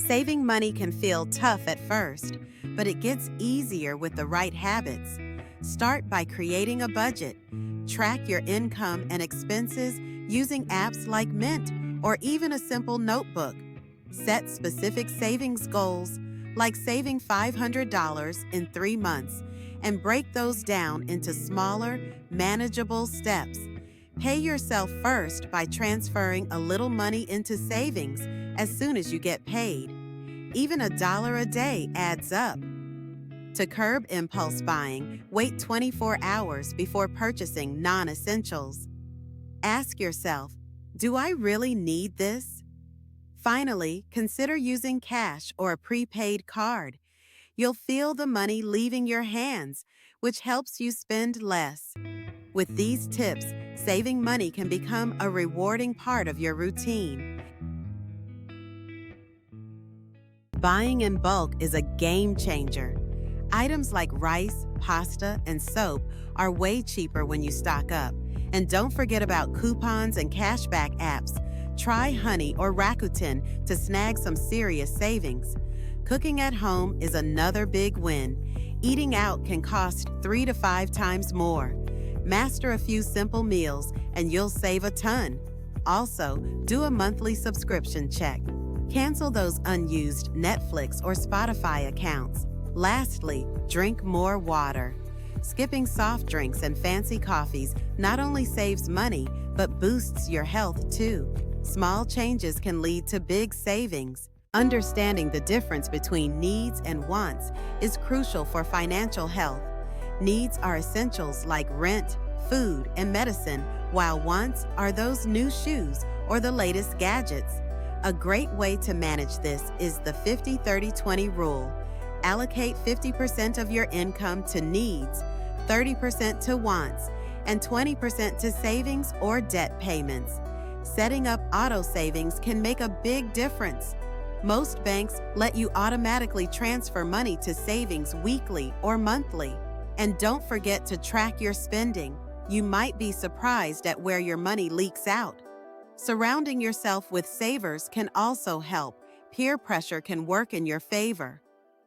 Saving money can feel tough at first, but it gets easier with the right habits. Start by creating a budget. Track your income and expenses using apps like Mint or even a simple notebook. Set specific savings goals, like saving $500 in 3 months, and break those down into smaller, manageable steps. Pay yourself first by transferring a little money into savings as soon as you get paid. Even $1 a day adds up. To curb impulse buying, wait 24 hours before purchasing non-essentials. Ask yourself, do I really need this? Finally, consider using cash or a prepaid card. You'll feel the money leaving your hands, which helps you spend less. With these tips, saving money can become a rewarding part of your routine. Buying in bulk is a game changer. Items like rice, pasta, and soap are way cheaper when you stock up. And don't forget about coupons and cashback apps. Try Honey or Rakuten to snag some serious savings. Cooking at home is another big win. Eating out can cost 3 to 5 times more. Master a few simple meals and you'll save a ton. Also, do a monthly subscription check. Cancel those unused Netflix or Spotify accounts. Lastly, drink more water. Skipping soft drinks and fancy coffees not only saves money, but boosts your health too. Small changes can lead to big savings. Understanding the difference between needs and wants is crucial for financial health. Needs are essentials like rent, food, and medicine, while wants are those new shoes or the latest gadgets. A great way to manage this is the 50-30-20 rule. Allocate 50% of your income to needs, 30% to wants, and 20% to savings or debt payments. Setting up auto savings can make a big difference. Most banks let you automatically transfer money to savings weekly or monthly. And don't forget to track your spending. You might be surprised at where your money leaks out. Surrounding yourself with savers can also help. Peer pressure can work in your favor.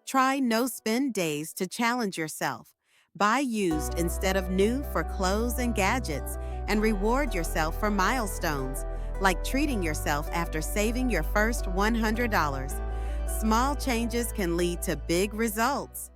Try no-spend days to challenge yourself. Buy used instead of new for clothes and gadgets, and reward yourself for milestones, like treating yourself after saving your first $100. Small changes can lead to big results.